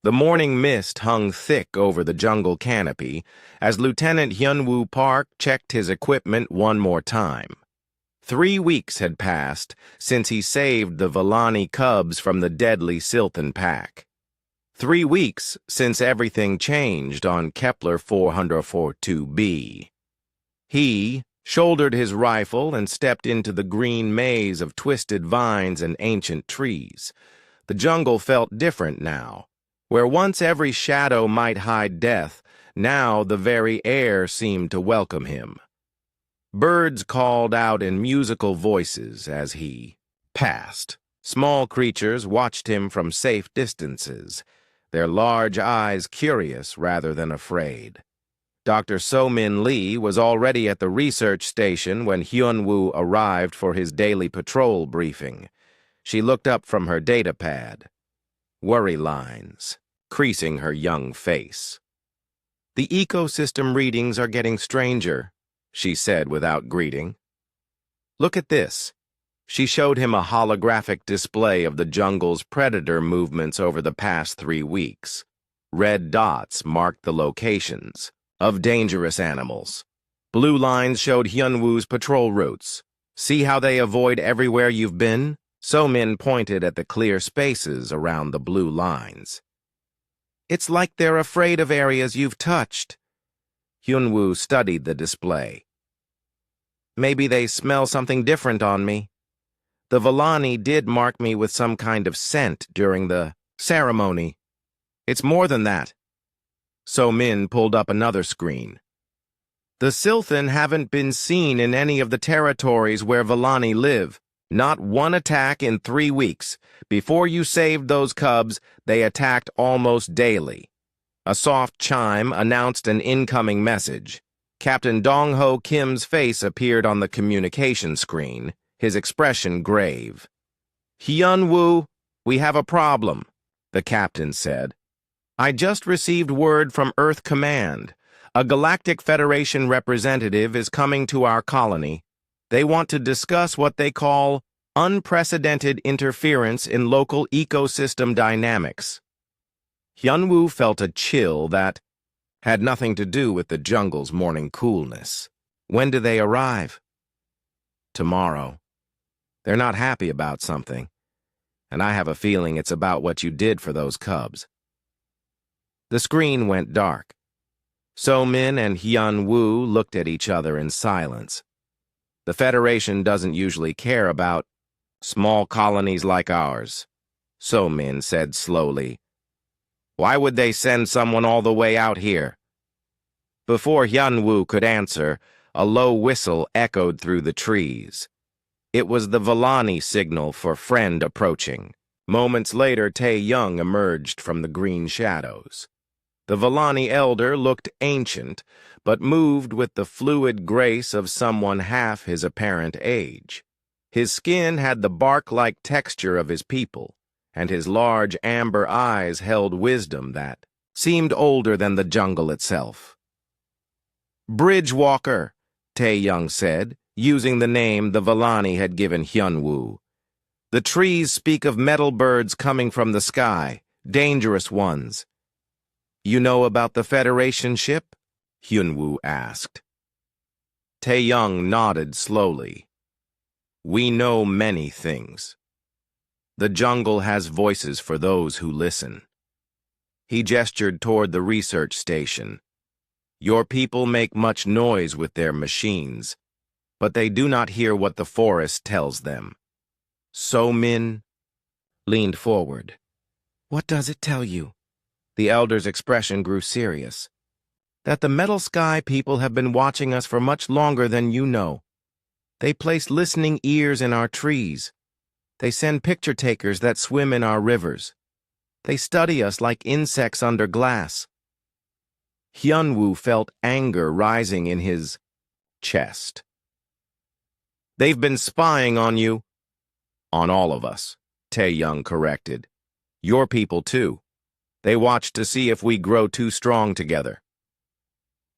The morning mist hung thick over the jungle canopy as Lieutenant Hyunwoo Park checked his equipment one more time. 3 weeks had passed since he saved the Vellani cubs from the deadly Silthan pack. 3 weeks since everything changed on Kepler 442b. He shouldered his rifle and stepped into the green maze of twisted vines and ancient trees. The jungle felt different now. Where once every shadow might hide death, now the very air seemed to welcome him. Birds called out in musical voices as he passed. Small creatures watched him from safe distances, their large eyes curious rather than afraid. Dr. So-Min Lee was already at the research station when Hyunwoo arrived for his daily patrol briefing. She looked up from her datapad. Worry lines creasing her young face. "The ecosystem readings are getting stranger," she said without greeting. "Look at this." She showed him a holographic display of the jungle's predator movements over the past 3 weeks. Red dots marked the locations of dangerous animals. Blue lines showed Hyunwoo's patrol routes. "See how they avoid everywhere you've been?" So-Min pointed at the clear spaces around the blue lines. "It's like they're afraid of areas you've touched." Hyunwoo studied the display. "Maybe they smell something different on me. The Vellani did mark me with some kind of scent during the ceremony. It's more than that." So-Min pulled up another screen. "The Silthan haven't been seen in any of the territories where Vellani live. Not one attack in 3 weeks. Before you saved those cubs, they attacked almost daily." A soft chime announced an incoming message. Captain Dong-Ho Kim's face appeared on the communication screen, his expression grave. "Hyunwoo, we have a problem," the captain said. "I just received word from Earth Command. A Galactic Federation representative is coming to our colony. They want to discuss what they call unprecedented interference in local ecosystem dynamics." Hyunwoo felt a chill that had nothing to do with the jungle's morning coolness. "When do they arrive?" "Tomorrow. They're not happy about something, and I have a feeling it's about what you did for those cubs." The screen went dark. So-Min and Hyunwoo looked at each other in silence. The Federation doesn't usually care about small colonies like ours, So-Min said slowly. "Why would they send someone all the way out here?" Before Hyunwoo could answer, a low whistle echoed through the trees. It was the Vellani signal for friend approaching. Moments later, Tae-young emerged from the green shadows. The Vellani elder looked ancient, but moved with the fluid grace of someone half his apparent age. His skin had the bark-like texture of his people, and his large amber eyes held wisdom that seemed older than the jungle itself. "Bridgewalker," Tae-young said, using the name the Vellani had given Hyunwoo. "The trees speak of metal birds coming from the sky, dangerous ones." "You know about the Federation ship?" Hyunwoo asked. Tae-young nodded slowly. "We know many things. The jungle has voices for those who listen." He gestured toward the research station. "Your people make much noise with their machines, but they do not hear what the forest tells them." So-Min leaned forward. "What does it tell you?" The elder's expression grew serious. "That the Metal Sky people have been watching us for much longer than you know. They place listening ears in our trees. They send picture takers that swim in our rivers. They study us like insects under glass." Hyunwoo felt anger rising in his chest. "They've been spying on you." "On all of us," Tae-young corrected. "Your people, too. They watch to see if we grow too strong together."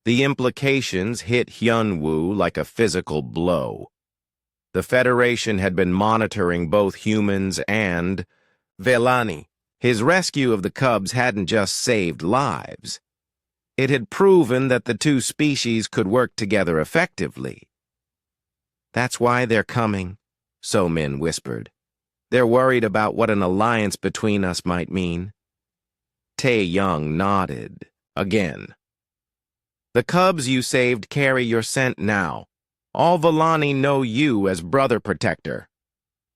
The implications hit Hyunwoo like a physical blow. The Federation had been monitoring both humans and Vellani. His rescue of the cubs hadn't just saved lives. It had proven that the two species could work together effectively. "That's why they're coming," So Min whispered. "They're worried about what an alliance between us might mean." Tae Young nodded again. "The cubs you saved carry your scent now. All Villani know you as Brother Protector.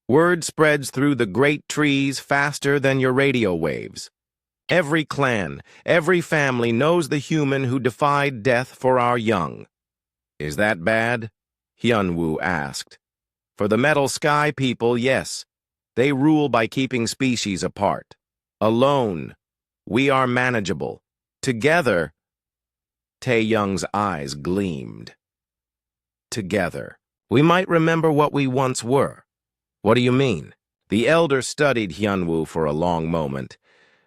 Word spreads through the great trees faster than your radio waves. Every clan, every family knows the human who defied death for our young." "Is that bad?" Hyunwoo asked. "For the Metal Sky people, yes. They rule by keeping species apart. Alone, we are manageable. Together," Tae Young's eyes gleamed. "Together, we might remember what we once were." "What do you mean?" The elder studied Hyunwoo for a long moment,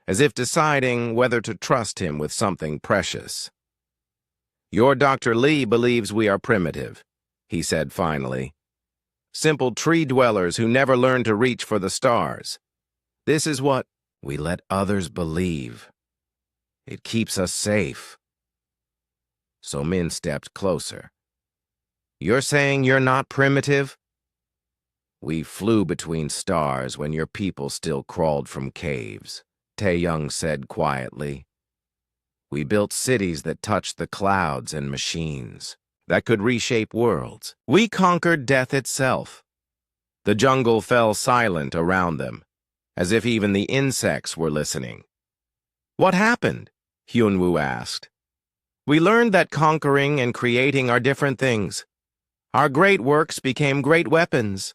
as if deciding whether to trust him with something precious. "Your Dr. Lee believes we are primitive," he said finally. "Simple tree dwellers who never learned to reach for the stars. This is what we let others believe. It keeps us safe." So Min stepped closer. "You're saying you're not primitive?" "We flew between stars when your people still crawled from caves," Tae Young said quietly. "We built cities that touched the clouds and machines that could reshape worlds. We conquered death itself." The jungle fell silent around them, as if even the insects were listening. "What happened?" Hyunwoo asked. "We learned that conquering and creating are different things. Our great works became great weapons.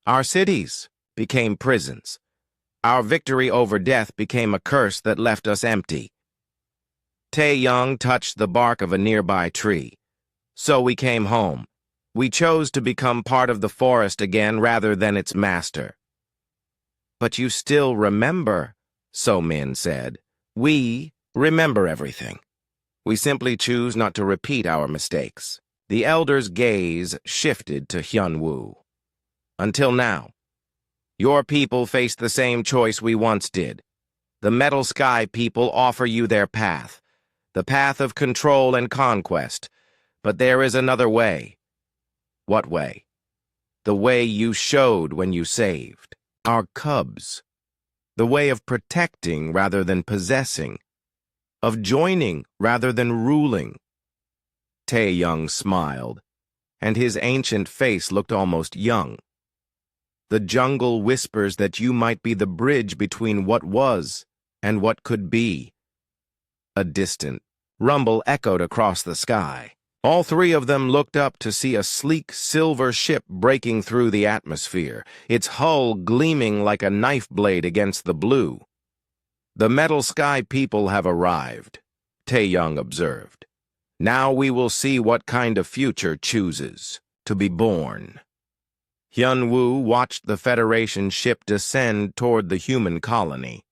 Our cities became prisons. Our victory over death became a curse that left us empty." Tae Young touched the bark of a nearby tree. "So we came home. We chose to become part of the forest again rather than its master." "But you still remember," So Min said. "We remember everything. We simply choose not to repeat our mistakes." The elder's gaze shifted to Hyunwoo. "Until now, your people face the same choice we once did. The Metal Sky people offer you their path, the path of control and conquest. But there is another way." "What way?" "The way you showed when you saved our cubs. The way of protecting rather than possessing, of joining rather than ruling." Tae Young smiled, and his ancient face looked almost young. "The jungle whispers that you might be the bridge between what was and what could be." A distant rumble echoed across the sky. All three of them looked up to see a sleek silver ship breaking through the atmosphere, its hull gleaming like a knife blade against the blue. "The Metal Sky people have arrived," Tae Young observed. "Now we will see what kind of future chooses to be born." Hyunwoo watched the Federation ship descend toward the human colony.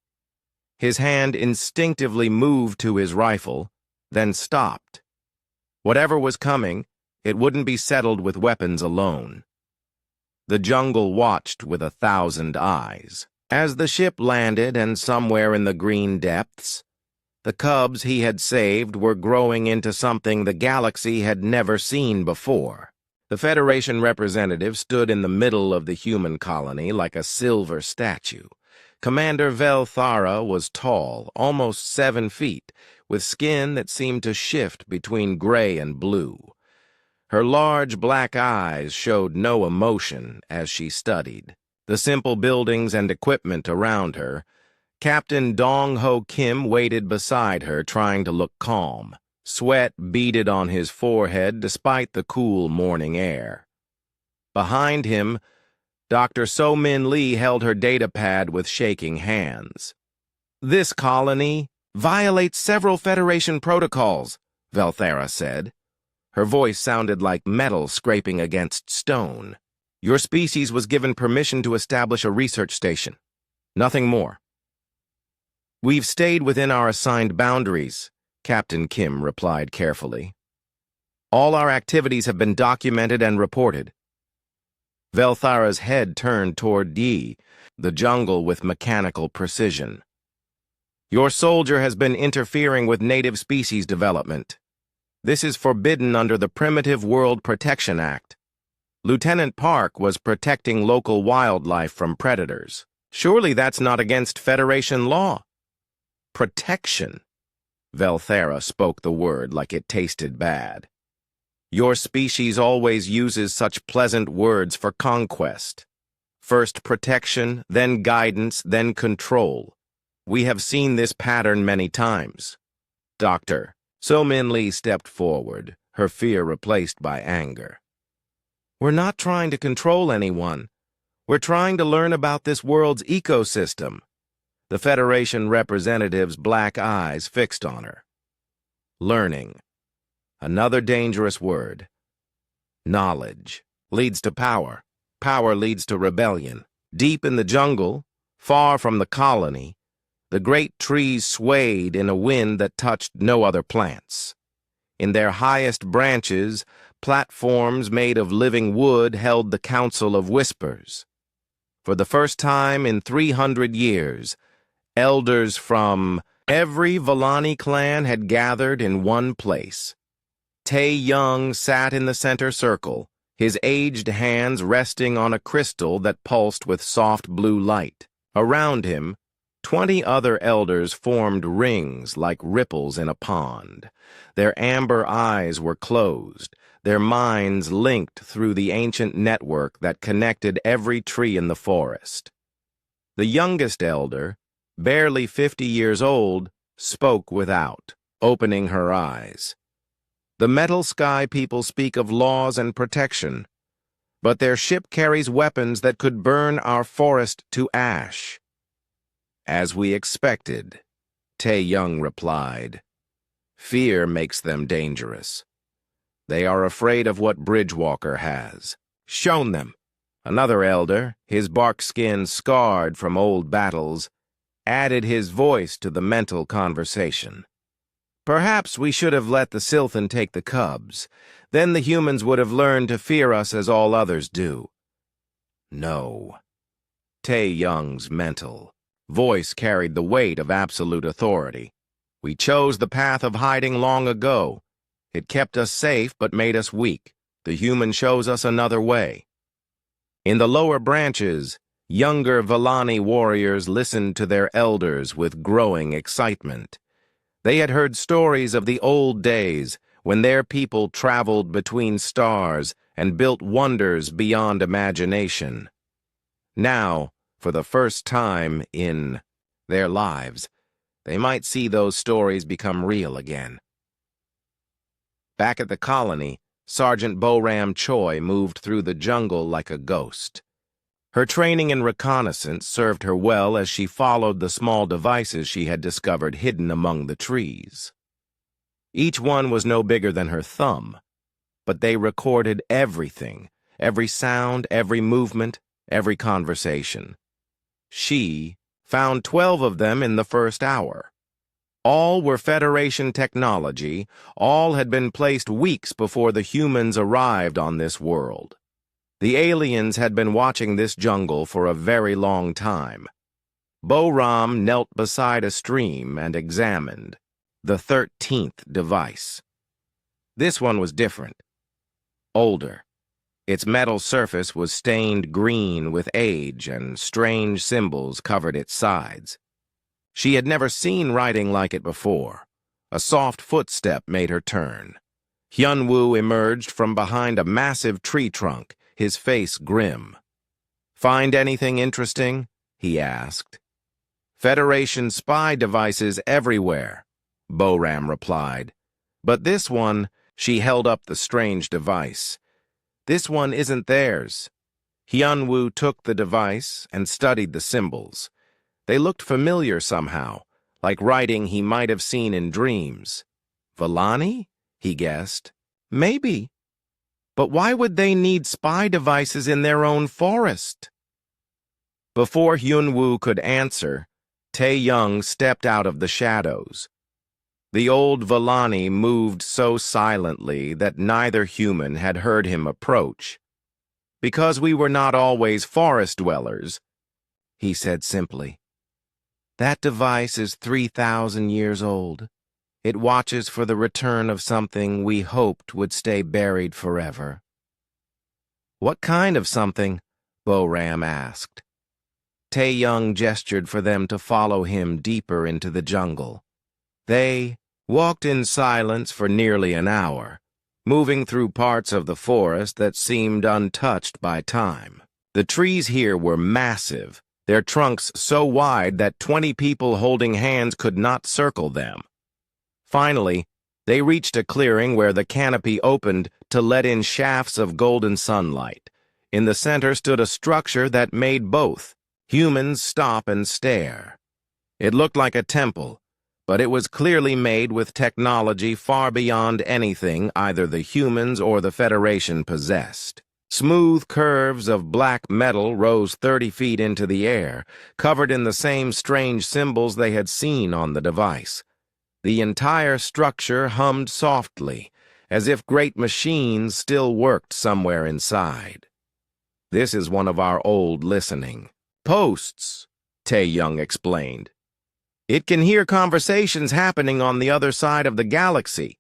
His hand instinctively moved to his rifle, then stopped. Whatever was coming, it wouldn't be settled with weapons alone. The jungle watched with 1,000 eyes. As the ship landed and somewhere in the green depths, the cubs he had saved were growing into something the galaxy had never seen before. The Federation representative stood in the middle of the human colony like a silver statue. Commander Velthara was tall, almost 7 feet, with skin that seemed to shift between gray and blue. Her large black eyes showed no emotion as she studied the simple buildings and equipment around her. Captain Dong-Ho Kim waited beside her, trying to look calm. Sweat beaded on his forehead despite the cool morning air. Behind him, Dr. So-Min Lee held her data pad with shaking hands. "This colony violates several Federation protocols," Velthara said. Her voice sounded like metal scraping against stone. "Your species was given permission to establish a research station. Nothing more." "We've stayed within our assigned boundaries," Captain Kim replied carefully. "All our activities have been documented and reported." Velthara's head turned toward Yi, the jungle with mechanical precision. Your soldier has been interfering with native species development. This is forbidden under the Primitive World Protection Act. Lieutenant Park was protecting local wildlife from predators. Surely that's not against Federation law. Protection. Velthera spoke the word like it tasted bad. Your species always uses such pleasant words for conquest. First protection, then guidance, then control. We have seen this pattern many times. Doctor. So Min Lee stepped forward, her fear replaced by anger. We're not trying to control anyone. We're trying to learn about this world's ecosystem. The Federation representative's black eyes fixed on her. Learning. Another dangerous word. Knowledge leads to power. Power leads to rebellion. Deep in the jungle, far from the colony, the great trees swayed in a wind that touched no other plants. In their highest branches, platforms made of living wood held the Council of Whispers. For the first time in 300 years, elders from every Villani clan had gathered in one place. Tae Young sat in the center circle, his aged hands resting on a crystal that pulsed with soft blue light. Around him, 20 other elders formed rings like ripples in a pond. Their amber eyes were closed, their minds linked through the ancient network that connected every tree in the forest. The youngest elder, barely 50 years old, spoke without, opening her eyes. The Metal Sky people speak of laws and protection, but their ship carries weapons that could burn our forest to ash. As we expected, Tae Young replied. Fear makes them dangerous. They are afraid of what Bridgewalker has. Shown them. Another elder, his bark skin scarred from old battles, added his voice to the mental conversation. Perhaps we should have let the Sylphan take the cubs. Then the humans would have learned to fear us as all others do. No. Tae Young's mental voice carried the weight of absolute authority. We chose the path of hiding long ago. It kept us safe but made us weak. The human shows us another way. In the lower branches, younger Villani warriors listened to their elders with growing excitement. They had heard stories of the old days when their people traveled between stars and built wonders beyond imagination. Now, for the first time in their lives, they might see those stories become real again. Back at the colony, Sergeant Boram Choi moved through the jungle like a ghost. Her training in reconnaissance served her well as she followed the small devices she had discovered hidden among the trees. Each one was no bigger than her thumb, but they recorded everything, every sound, every movement, every conversation. She found 12 of them in the first hour. All were Federation technology, all had been placed weeks before the humans arrived on this world. The aliens had been watching this jungle for a very long time. Boram knelt beside a stream and examined the 13th device. This one was different, older. Its metal surface was stained green with age and strange symbols covered its sides. She had never seen writing like it before. A soft footstep made her turn. Hyunwoo emerged from behind a massive tree trunk, his face grim. "Find anything interesting?" he asked. "Federation spy devices everywhere," Boram replied. "But this one," she held up the strange device. "This one isn't theirs." Hyunwoo took the device and studied the symbols. They looked familiar somehow, like writing he might have seen in dreams. Villani? He guessed. Maybe. But why would they need spy devices in their own forest? Before Hyunwoo could answer, Tae Young stepped out of the shadows. The old Villani moved so silently that neither human had heard him approach. "Because we were not always forest dwellers," he said simply. That device is 3,000 years old. It watches for the return of something we hoped would stay buried forever. What kind of something? Bo-Ram asked. Tae-Young gestured for them to follow him deeper into the jungle. They walked in silence for nearly an hour, moving through parts of the forest that seemed untouched by time. The trees here were massive, their trunks so wide that 20 people holding hands could not circle them. Finally, they reached a clearing where the canopy opened to let in shafts of golden sunlight. In the center stood a structure that made both humans stop and stare. It looked like a temple, but it was clearly made with technology far beyond anything either the humans or the Federation possessed. Smooth curves of black metal rose 30 feet into the air, covered in the same strange symbols they had seen on the device. The entire structure hummed softly, as if great machines still worked somewhere inside. This is one of our old listening posts, Tae-Young explained. It can hear conversations happening on the other side of the galaxy.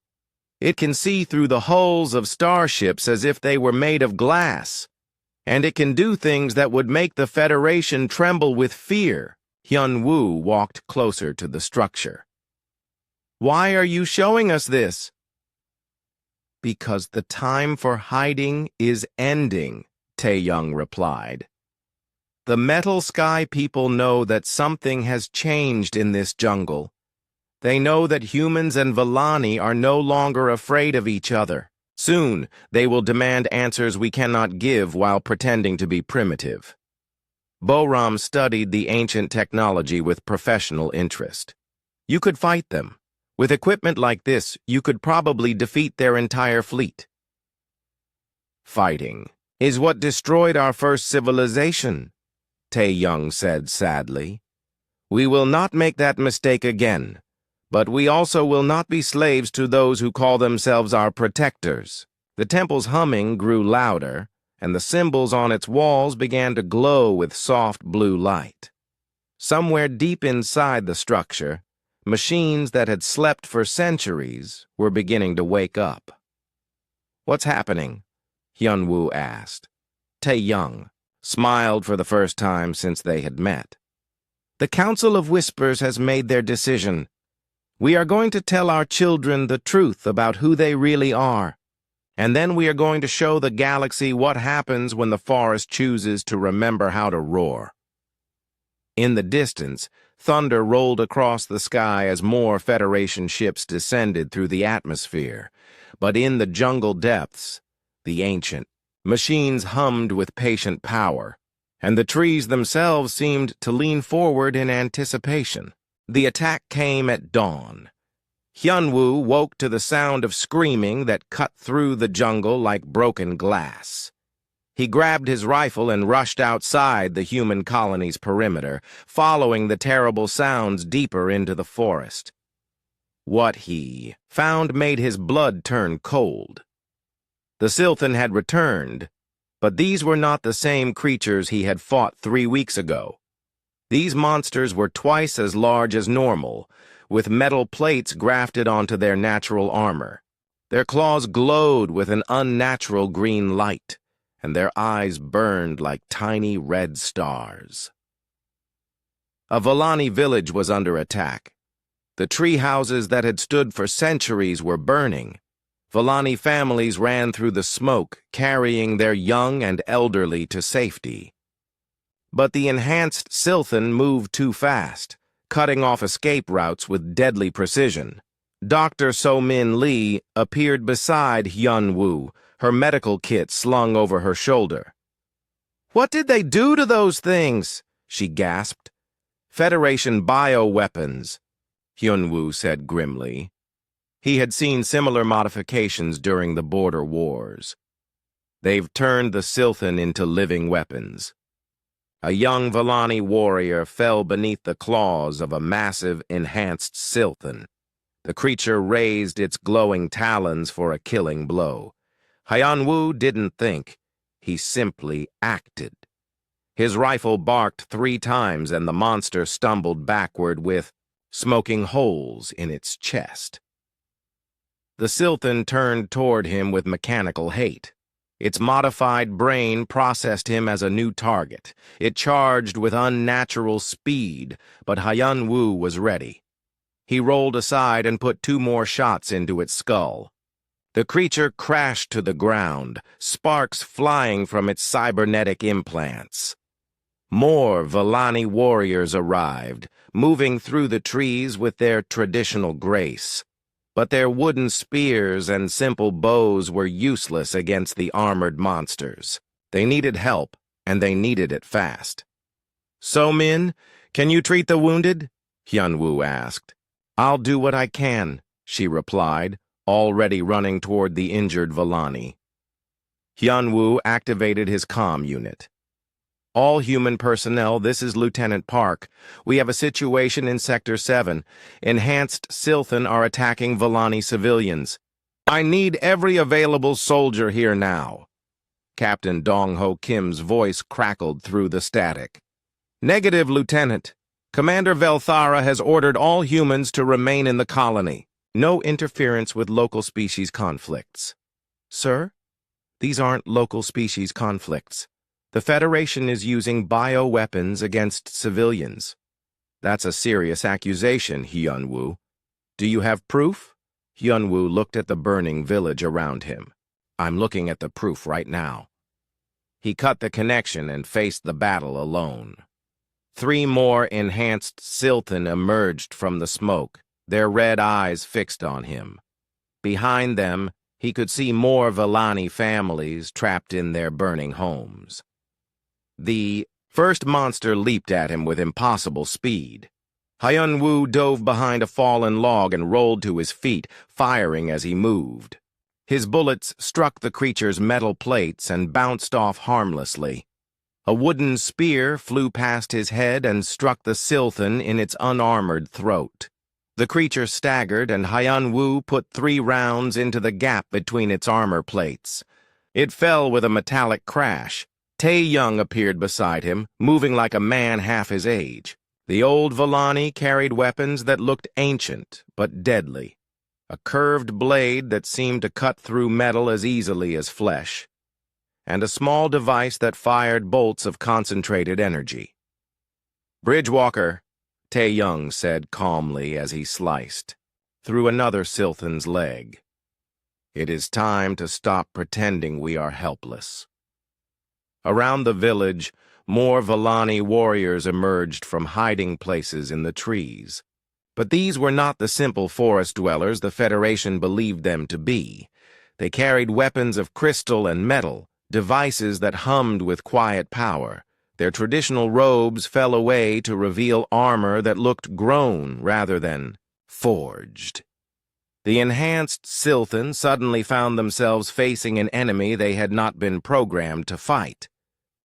It can see through the hulls of starships as if they were made of glass. And it can do things that would make the Federation tremble with fear. Hyun-Woo walked closer to the structure. Why are you showing us this? Because the time for hiding is ending, Tae-Young replied. The Metal Sky people know that something has changed in this jungle. They know that humans and Vellani are no longer afraid of each other. Soon, they will demand answers we cannot give while pretending to be primitive. Bo-Ram studied the ancient technology with professional interest. You could fight them. With equipment like this, you could probably defeat their entire fleet. Fighting is what destroyed our first civilization, Tae-Young said sadly. We will not make that mistake again, but we also will not be slaves to those who call themselves our protectors. The temple's humming grew louder, and the symbols on its walls began to glow with soft blue light. Somewhere deep inside the structure, machines that had slept for centuries were beginning to wake up. What's happening? Hyun-Woo asked. Tae-Young smiled for the first time since they had met. The Council of Whispers has made their decision. We are going to tell our children the truth about who they really are, and then we are going to show the galaxy what happens when the forest chooses to remember how to roar. In the distance, thunder rolled across the sky as more Federation ships descended through the atmosphere, but in the jungle depths, the ancient machines hummed with patient power, and the trees themselves seemed to lean forward in anticipation. The attack came at dawn. Hyun-Woo woke to the sound of screaming that cut through the jungle like broken glass. He grabbed his rifle and rushed outside the human colony's perimeter, following the terrible sounds deeper into the forest. What he found made his blood turn cold. The Silthan had returned, but these were not the same creatures he had fought 3 weeks ago. These monsters were twice as large as normal, with metal plates grafted onto their natural armor. Their claws glowed with an unnatural green light, and their eyes burned like tiny red stars. A Vellani village was under attack. The tree houses that had stood for centuries were burning. Vellani families ran through the smoke, carrying their young and elderly to safety. But the enhanced Silthan moved too fast, cutting off escape routes with deadly precision. Dr. So-Min Lee appeared beside Hyun-Woo, her medical kit slung over her shoulder. "What did they do to those things?" she gasped. "Federation bioweapons," Hyun-Woo said grimly. He had seen similar modifications during the border wars. They've turned the Silthan into living weapons. A young Vellani warrior fell beneath the claws of a massive, enhanced Silthan. The creature raised its glowing talons for a killing blow. Hyun-Woo didn't think. He simply acted. His rifle barked 3 times and the monster stumbled backward with smoking holes in its chest. The Silthan turned toward him with mechanical hate. Its modified brain processed him as a new target. It charged with unnatural speed, but Hyun Woo was ready. He rolled aside and put 2 more shots into its skull. The creature crashed to the ground, sparks flying from its cybernetic implants. More Vellani warriors arrived, moving through the trees with their traditional grace. But their wooden spears and simple bows were useless against the armored monsters. They needed help, and they needed it fast. "So-min, can you treat the wounded?" Hyun-woo asked. "I'll do what I can," she replied, already running toward the injured Vellani. Hyun-woo activated his comm unit. "All human personnel, this is Lieutenant Park. We have a situation in Sector 7. Enhanced Silthan are attacking Vellani civilians. I need every available soldier here now." Captain Dong-ho Kim's voice crackled through the static. "Negative, Lieutenant. Commander Velthara has ordered all humans to remain in the colony. No interference with local species conflicts." "Sir, these aren't local species conflicts. The Federation is using bioweapons against civilians." "That's a serious accusation, Hyun-woo. Do you have proof?" Hyun-woo looked at the burning village around him. "I'm looking at the proof right now." He cut the connection and faced the battle alone. 3 more enhanced Silthan emerged from the smoke, their red eyes fixed on him. Behind them, he could see more Vellani families trapped in their burning homes. The first monster leaped at him with impossible speed. Hyun-woo dove behind a fallen log and rolled to his feet, firing as he moved. His bullets struck the creature's metal plates and bounced off harmlessly. A wooden spear flew past his head and struck the Silthan in its unarmored throat. The creature staggered, and Hyun-woo put 3 rounds into the gap between its armor plates. It fell with a metallic crash. Tae-young appeared beside him, moving like a man half his age. The old Vellani carried weapons that looked ancient but deadly. A curved blade that seemed to cut through metal as easily as flesh, and a small device that fired bolts of concentrated energy. "Bridgewalker," Tae-young said calmly as he sliced through another Silthan's leg. "It is time to stop pretending we are helpless." Around the village, more Vellani warriors emerged from hiding places in the trees. But these were not the simple forest dwellers the Federation believed them to be. They carried weapons of crystal and metal, devices that hummed with quiet power. Their traditional robes fell away to reveal armor that looked grown rather than forged. The enhanced Silthan suddenly found themselves facing an enemy they had not been programmed to fight.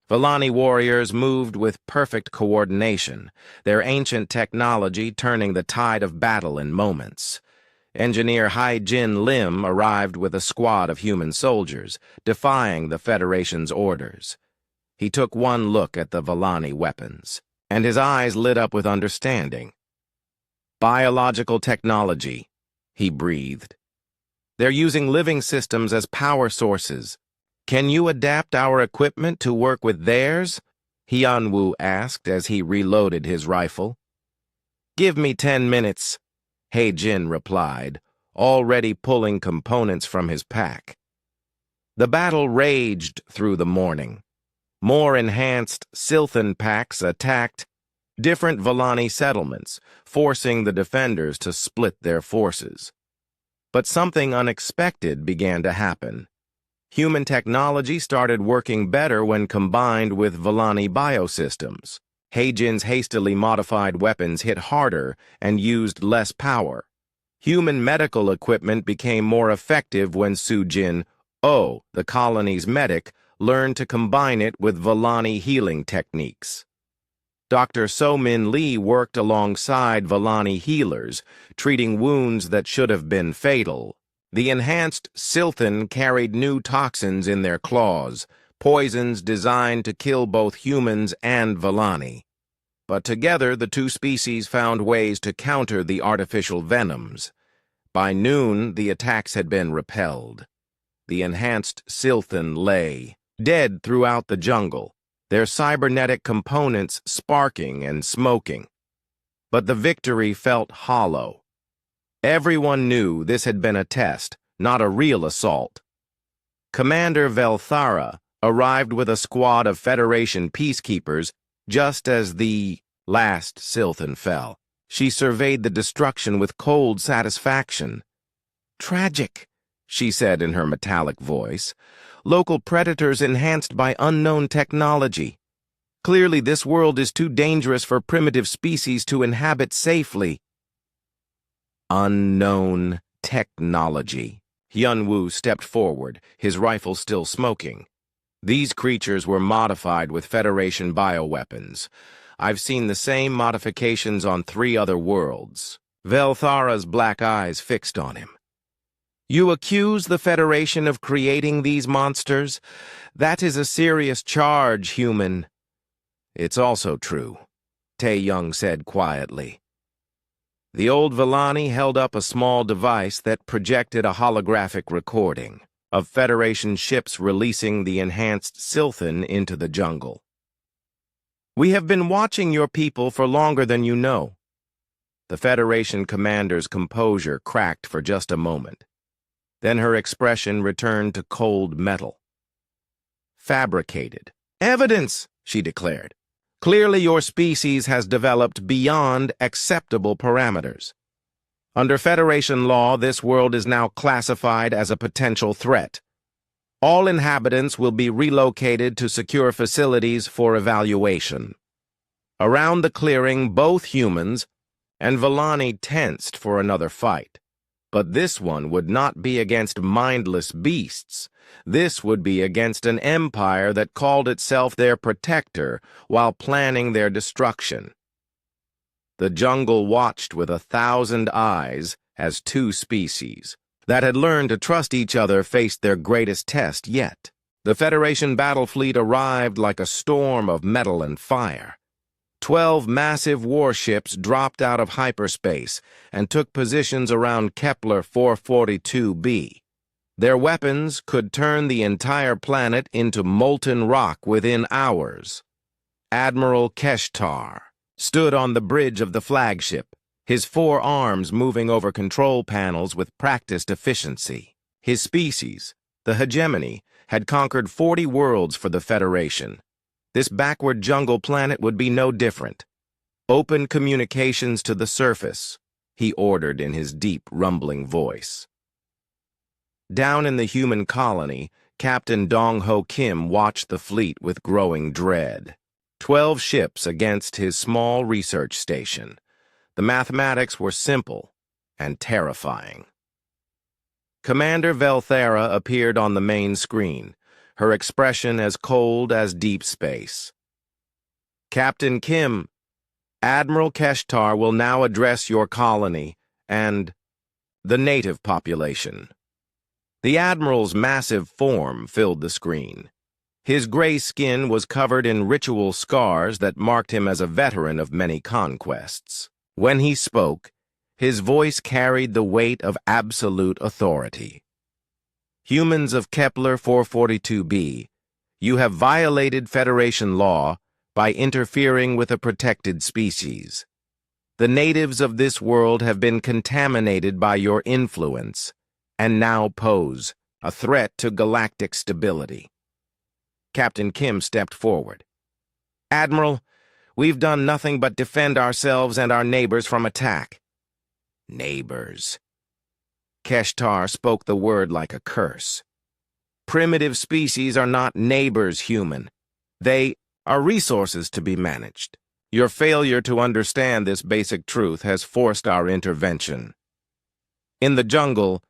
Vellani warriors moved with perfect coordination, their ancient technology turning the tide of battle in moments. Engineer Hai-Jin Lim arrived with a squad of human soldiers, defying the Federation's orders. He took one look at the Vellani weapons, and his eyes lit up with understanding. "Biological technology," he breathed. "They're using living systems as power sources. Can you adapt our equipment to work with theirs?" Hyun-woo asked as he reloaded his rifle. "Give me 10 minutes," Hai-Jin replied, already pulling components from his pack. The battle raged through the morning. More enhanced Silthan packs attacked different Vellani settlements, forcing the defenders to split their forces. But something unexpected began to happen. Human technology started working better when combined with Vellani biosystems. Hai-Jin's hastily modified weapons hit harder and used less power. Human medical equipment became more effective when Soo-jin, the colony's medic, learned to combine it with Vellani healing techniques. Dr. So-min Lee worked alongside Vellani healers, treating wounds that should have been fatal. The enhanced Silthan carried new toxins in their claws, poisons designed to kill both humans and Vellani. But together, the two species found ways to counter the artificial venoms. By noon, the attacks had been repelled. The enhanced Silthan lay, dead throughout the jungle, their cybernetic components sparking and smoking. But the victory felt hollow. Everyone knew this had been a test, not a real assault. Commander Velthara arrived with a squad of Federation peacekeepers just as the last Silthan fell. She surveyed the destruction with cold satisfaction. "Tragic," she said in her metallic voice. "Local predators enhanced by unknown technology. Clearly this world is too dangerous for primitive species to inhabit safely." Unknown technology. Hyunwoo stepped forward, his rifle still smoking. "These creatures were modified with Federation bioweapons. I've seen the same modifications on 3 other worlds." Velthara's black eyes fixed on him. "You accuse the Federation of creating these monsters? That is a serious charge, human." "It's also true," Tae-young said quietly. The old Vellani held up a small device that projected a holographic recording of Federation ships releasing the enhanced Silthan into the jungle. "We have been watching your people for longer than you know." The Federation commander's composure cracked for just a moment. Then her expression returned to cold metal. "Fabricated. Evidence," she declared. "Clearly your species has developed beyond acceptable parameters. Under Federation law, this world is now classified as a potential threat. All inhabitants will be relocated to secure facilities for evaluation." Around the clearing, both humans and Vellani tensed for another fight. But this one would not be against mindless beasts. This would be against an empire that called itself their protector while planning their destruction. The jungle watched with 1,000 eyes as two species that had learned to trust each other faced their greatest test yet. The Federation battle fleet arrived like a storm of metal and fire. 12 massive warships dropped out of hyperspace and took positions around Kepler 442b. Their weapons could turn the entire planet into molten rock within hours. Admiral Keshtar stood on the bridge of the flagship, his 4 arms moving over control panels with practiced efficiency. His species, the hegemony, had conquered 40 worlds for the Federation. This backward jungle planet would be no different. "Open communications to the surface," he ordered in his deep, rumbling voice. Down in the human colony, Captain Dong-ho Kim watched the fleet with growing dread. 12 ships against his small research station. The mathematics were simple and terrifying. Commander Velthara appeared on the main screen, her expression as cold as deep space. "Captain Kim, Admiral Keshtar will now address your colony and the native population." The Admiral's massive form filled the screen. His gray skin was covered in ritual scars that marked him as a veteran of many conquests. When he spoke, his voice carried the weight of absolute authority. "Humans of Kepler 442b, you have violated Federation law by interfering with a protected species. The natives of this world have been contaminated by your influence and now pose a threat to galactic stability." Captain Kim stepped forward. "Admiral, we've done nothing but defend ourselves and our neighbors from attack." "Neighbors." Keshtar spoke the word like a curse. "Primitive species are not neighbors, human. They are resources to be managed. Your failure to understand this basic truth has forced our intervention." In the jungle,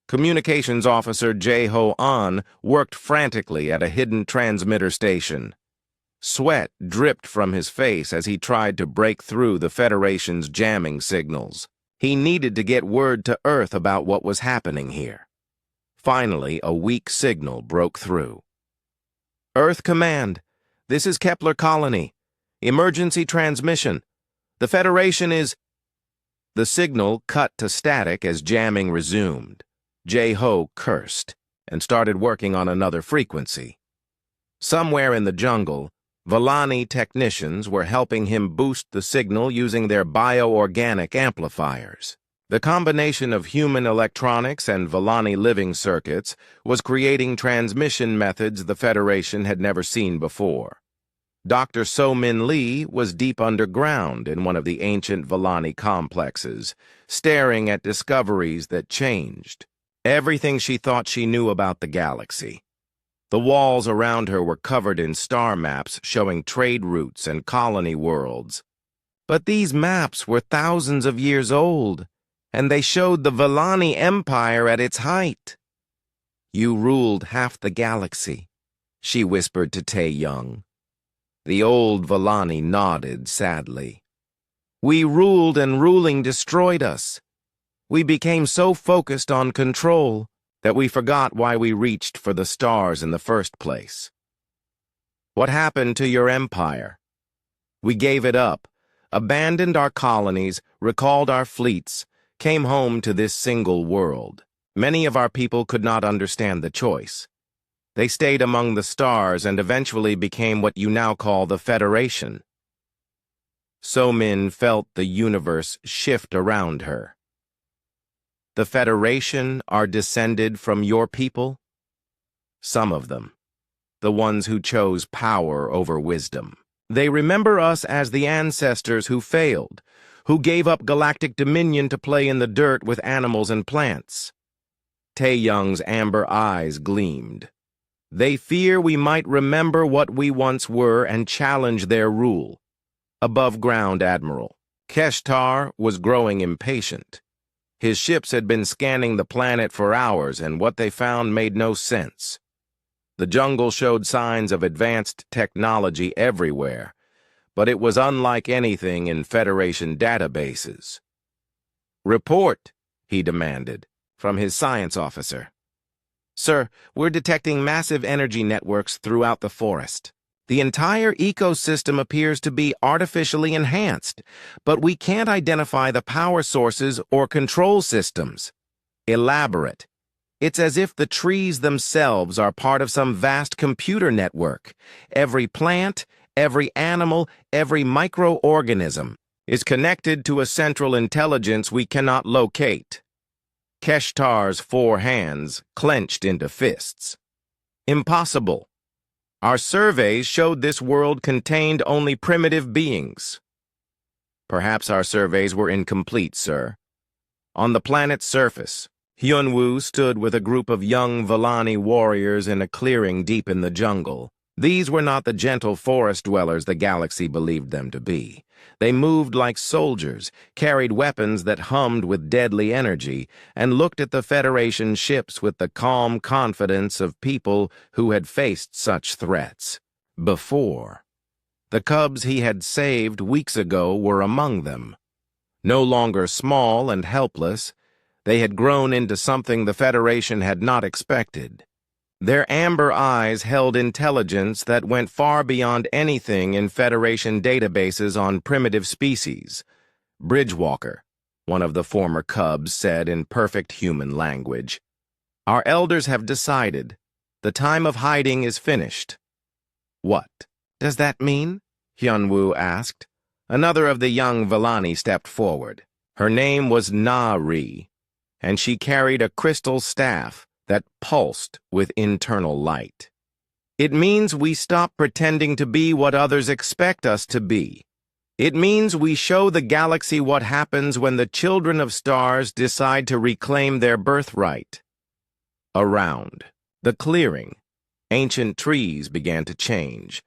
Communications Officer Jae-ho An worked frantically at a hidden transmitter station. Sweat dripped from his face as he tried to break through the Federation's jamming signals. He needed to get word to Earth about what was happening here. Finally, a weak signal broke through. Earth Command. This is Kepler Colony. Emergency transmission. The Federation is... The signal cut to static as jamming resumed. J-Ho cursed and started working on another frequency. Somewhere in the jungle, Volani technicians were helping him boost the signal using their bioorganic amplifiers. The combination of human electronics and Volani living circuits was creating transmission methods the Federation had never seen before. Dr. So-Min Lee was deep underground in one of the ancient Volani complexes, staring at discoveries that changed everything she thought she knew about the galaxy. The walls around her were covered in star maps showing trade routes and colony worlds. But these maps were thousands of years old, and they showed the Volani Empire at its height. "You ruled half the galaxy," she whispered to Tae-Young. The old Volani nodded sadly. "We ruled, and ruling destroyed us. We became so focused on control that we forgot why we reached for the stars in the first place. What happened to your empire? We gave it up, abandoned our colonies, recalled our fleets, came home to this single world. Many of our people could not understand the choice. They stayed among the stars and eventually became what you now call the Federation." So-Min felt the universe shift around her. "The Federation are descended from your people?" "Some of them. The ones who chose power over wisdom. They remember us as the ancestors who failed, who gave up galactic dominion to play in the dirt with animals and plants." Tae-Young's amber eyes gleamed. "They fear we might remember what we once were and challenge their rule." Above ground, Admiral. Keshtar was growing impatient. His ships had been scanning the planet for hours, and what they found made no sense. The jungle showed signs of advanced technology everywhere, but it was unlike anything in Federation databases. "Report," he demanded, from his science officer. "Sir, we're detecting massive energy networks throughout the forest. The entire ecosystem appears to be artificially enhanced, but we can't identify the power sources or control systems." "Elaborate." "It's as if the trees themselves are part of some vast computer network. Every plant, every animal, every microorganism is connected to a central intelligence we cannot locate." Keshtar's 4 hands clenched into fists. "Impossible. Our surveys showed this world contained only primitive beings." "Perhaps our surveys were incomplete, sir." On the planet's surface, Hyunwoo stood with a group of young Volani warriors in a clearing deep in the jungle. These were not the gentle forest dwellers the galaxy believed them to be. They moved like soldiers, carried weapons that hummed with deadly energy, and looked at the Federation ships with the calm confidence of people who had faced such threats before. The cubs he had saved weeks ago were among them. No longer small and helpless, they had grown into something the Federation had not expected. Their amber eyes held intelligence that went far beyond anything in Federation databases on primitive species. "Bridgewalker," one of the former cubs said in perfect human language. "Our elders have decided. The time of hiding is finished." "What does that mean?" Hyunwoo asked. Another of the young Volani stepped forward. Her name was Na-Ri, and she carried a crystal staff that pulsed with internal light. "It means we stop pretending to be what others expect us to be. It means we show the galaxy what happens when the children of stars decide to reclaim their birthright." Around the clearing, ancient trees began to change.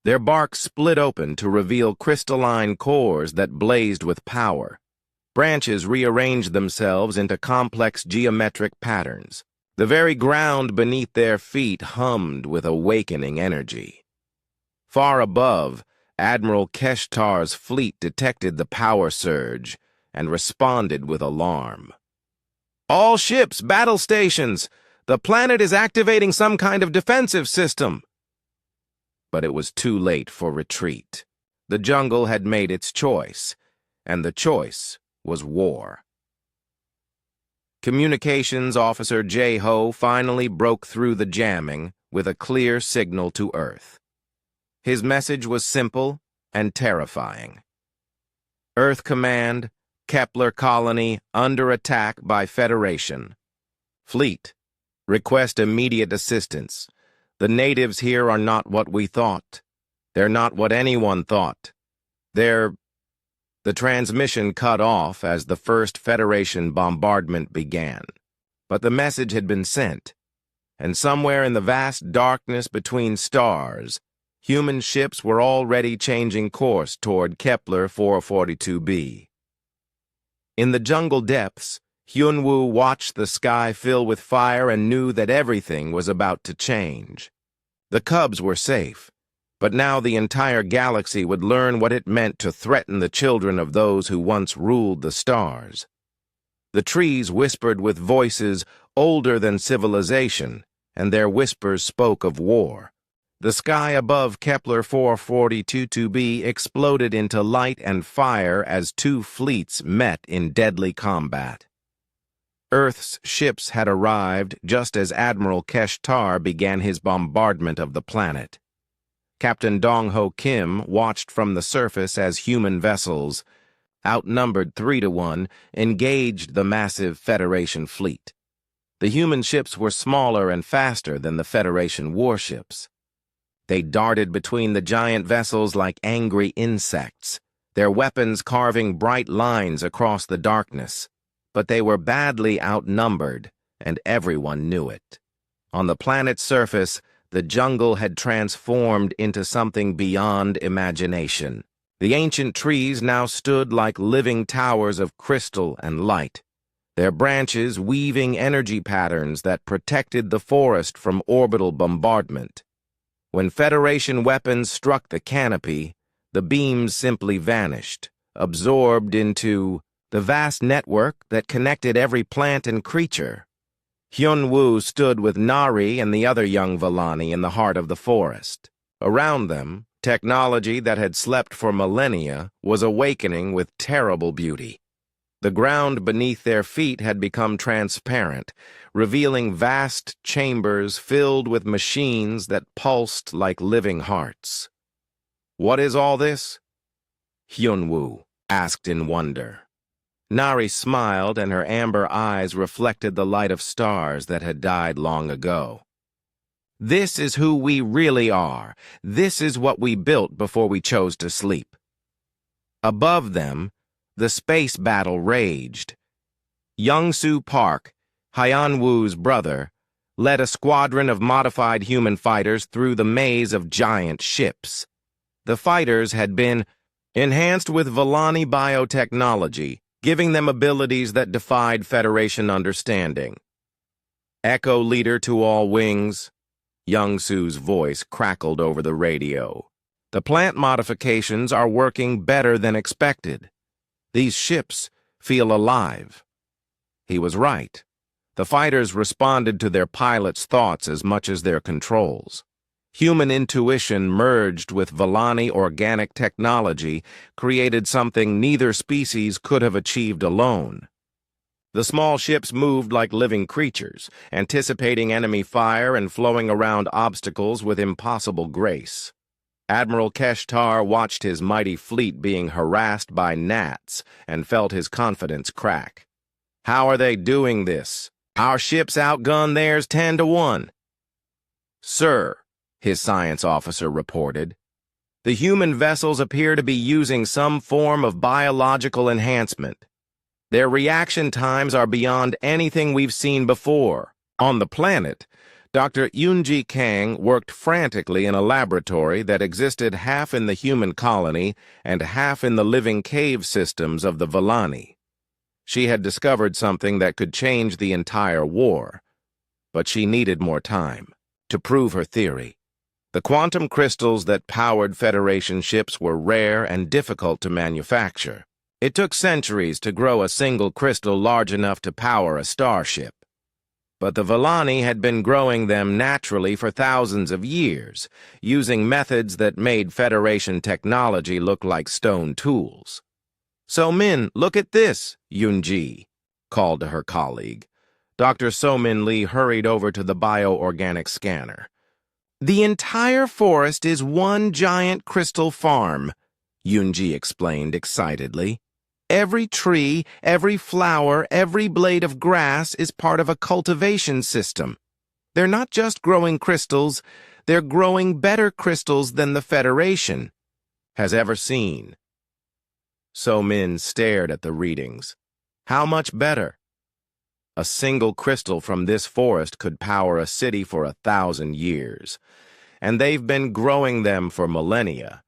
Their bark split open to reveal crystalline cores that blazed with power. Branches rearranged themselves into complex geometric patterns. The very ground beneath their feet hummed with awakening energy. Far above, Admiral Keshtar's fleet detected the power surge and responded with alarm. "All ships, battle stations! The planet is activating some kind of defensive system." but it was too late for retreat. The jungle had made its choice, and the choice was war. Communications Officer J-Ho finally broke through the jamming with a clear signal to Earth. His message was simple and terrifying. Earth Command, Kepler Colony under attack by Federation. Fleet, request immediate assistance. The natives here are not what we thought. They're not what anyone thought. The transmission cut off as the first Federation bombardment began. But the message had been sent, and somewhere in the vast darkness between stars, human ships were already changing course toward Kepler 442b. In the jungle depths, Hyunwoo watched the sky fill with fire and knew that everything was about to change. The cubs were safe, but now the entire galaxy would learn what it meant to threaten the children of those who once ruled the stars. The trees whispered with voices older than civilization, and their whispers spoke of war. The sky above Kepler 442b exploded into light and fire as two fleets met in deadly combat. Earth's ships had arrived just as Admiral Keshtar began his bombardment of the planet. Captain Dong-Ho Kim watched from the surface as human vessels, outnumbered 3-1, engaged the massive Federation fleet. The human ships were smaller and faster than the Federation warships. They darted between the giant vessels like angry insects, their weapons carving bright lines across the darkness. But they were badly outnumbered, and everyone knew it. On the planet's surface, the jungle had transformed into something beyond imagination. The ancient trees now stood like living towers of crystal and light, their branches weaving energy patterns that protected the forest from orbital bombardment. When Federation weapons struck the canopy, the beams simply vanished, absorbed into the vast network that connected every plant and creature. Hyunwoo stood with Nari and the other young Vellani in the heart of the forest. Around them, technology that had slept for millennia was awakening with terrible beauty. The ground beneath their feet had become transparent, revealing vast chambers filled with machines that pulsed like living hearts. "What is all this?" Hyunwoo asked in wonder. Nari smiled, and her amber eyes reflected the light of stars that had died long ago. "This is who we really are. This is what we built before we chose to sleep." Above them, the space battle raged. Young-Soo Park, Hyunwoo's brother, led a squadron of modified human fighters through the maze of giant ships. The fighters had been enhanced with Vellani biotechnology, giving them abilities that defied Federation understanding. "Echo leader to all wings," Young-Soo's voice crackled over the radio. "The plant modifications are working better than expected. These ships feel alive." He was right. The fighters responded to their pilots' thoughts as much as their controls. Human intuition merged with Vellani organic technology created something neither species could have achieved alone. The small ships moved like living creatures, anticipating enemy fire and flowing around obstacles with impossible grace. Admiral Keshtar watched his mighty fleet being harassed by gnats and felt his confidence crack. "How are they doing this? Our ships outgun theirs 10-1. "Sir," his science officer reported, "the human vessels appear to be using some form of biological enhancement. Their reaction times are beyond anything we've seen before." On the planet, Dr. Yoonji Kang worked frantically in a laboratory that existed half in the human colony and half in the living cave systems of the Vellani. She had discovered something that could change the entire war, but she needed more time to prove her theory. The quantum crystals that powered Federation ships were rare and difficult to manufacture. It took centuries to grow a single crystal large enough to power a starship. but the Villani had been growing them naturally for thousands of years, using methods that made Federation technology look like stone tools. "So-Min, look at this," Yunji called to her colleague. Dr. So-Min Lee hurried over to the bioorganic scanner. "The entire forest is one giant crystal farm," Yunji explained excitedly. "Every tree, every flower, every blade of grass is part of a cultivation system. They're not just growing crystals, they're growing better crystals than the Federation has ever seen." So-Min stared at the readings. How much better? A single crystal from this forest could power a city for 1,000 years, and they've been growing them for millennia.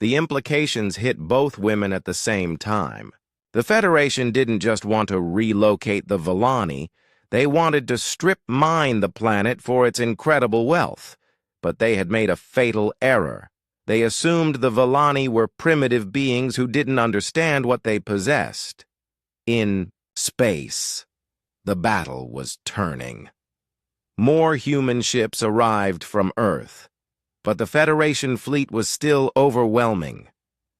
The implications hit both women at the same time. The Federation didn't just want to relocate the Villani, they wanted to strip mine the planet for its incredible wealth. But they had made a fatal error. They assumed the Villani were primitive beings who didn't understand what they possessed. In space, the battle was turning. More human ships arrived from Earth, but the Federation fleet was still overwhelming.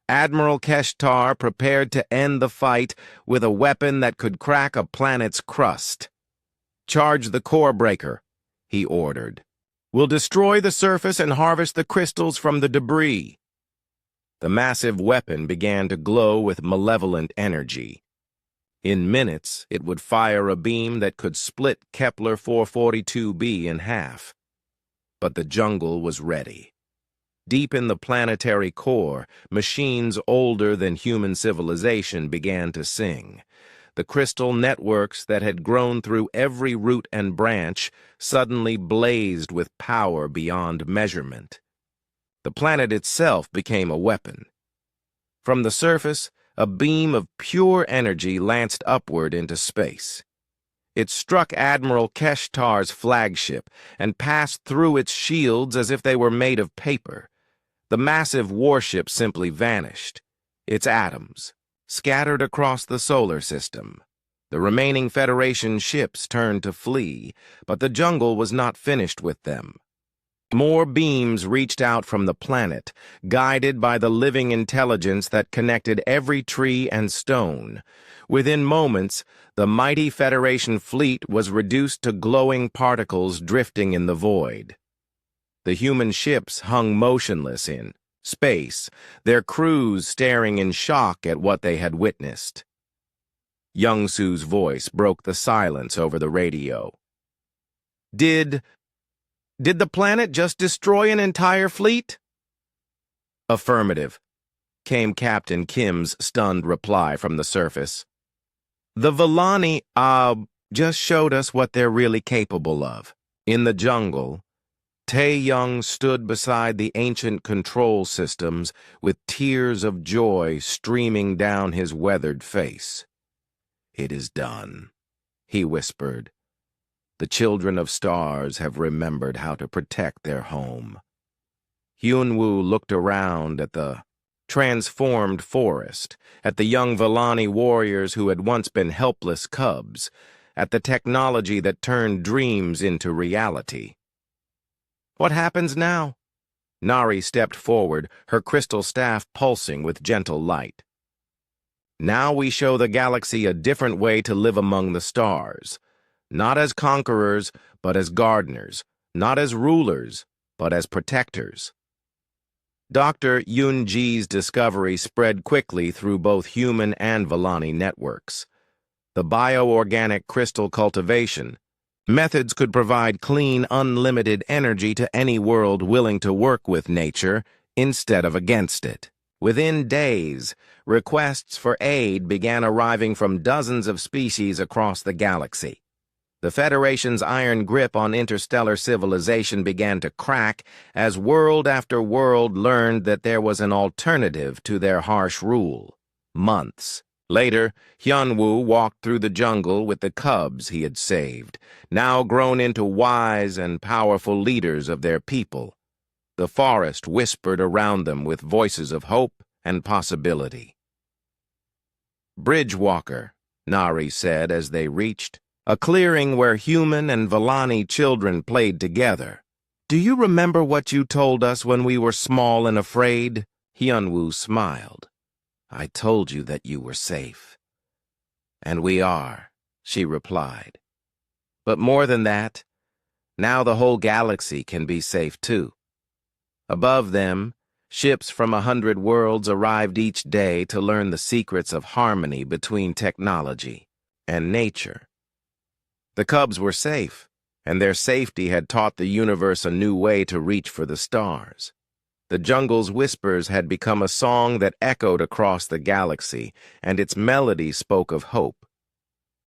Admiral Keshtar prepared to end the fight with a weapon that could crack a planet's crust. "Charge the core breaker," he ordered. "We'll destroy the surface and harvest the crystals from the debris." The massive weapon began to glow with malevolent energy. In minutes, it would fire a beam that could split Kepler 442b in half. But the jungle was ready. Deep in the planetary core, machines older than human civilization began to sing. The crystal networks that had grown through every root and branch suddenly blazed with power beyond measurement. The planet itself became a weapon. From the surface, a beam of pure energy lanced upward into space. It struck Admiral Keshtar's flagship and passed through its shields as if they were made of paper. The massive warship simply vanished, its atoms scattered across the solar system. The remaining Federation ships turned to flee, but the jungle was not finished with them. More beams reached out from the planet, guided by the living intelligence that connected every tree and stone. Within moments, the mighty Federation fleet was reduced to glowing particles drifting in the void. The human ships hung motionless in space, their crews staring in shock at what they had witnessed. Young-Su's voice broke the silence over the radio. Did the planet just destroy an entire fleet?" "Affirmative," came Captain Kim's stunned reply from the surface. "The Villani, just showed us what they're really capable of." In the jungle, Tae-Young stood beside the ancient control systems with tears of joy streaming down his weathered face. "It is done," he whispered. "The children of stars have remembered how to protect their home." Hyunwoo looked around at the transformed forest, at the young Villani warriors who had once been helpless cubs, at the technology that turned dreams into reality. "What happens now?" Nari stepped forward, her crystal staff pulsing with gentle light. "Now we show the galaxy a different way to live among the stars. Not as conquerors, but as gardeners. Not as rulers, but as protectors." Dr. Yunji's discovery spread quickly through both human and Villani networks. The bioorganic crystal cultivation methods could provide clean, unlimited energy to any world willing to work with nature instead of against it. Within days, requests for aid began arriving from dozens of species across the galaxy. The Federation's iron grip on interstellar civilization began to crack as world after world learned that there was an alternative to their harsh rule. Months later, Hyunwoo walked through the jungle with the cubs he had saved, now grown into wise and powerful leaders of their people. The forest whispered around them with voices of hope and possibility. "Bridgewalker," Nari said as they reached, a clearing where human and Villani children played together. "Do you remember what you told us when we were small and afraid?" Hyunwoo smiled. "I told you that you were safe." "And we are," she replied. "But more than that, now the whole galaxy can be safe too." Above them, ships from 100 worlds arrived each day to learn the secrets of harmony between technology and nature. The cubs were safe, and their safety had taught the universe a new way to reach for the stars. The jungle's whispers had become a song that echoed across the galaxy, and its melody spoke of hope.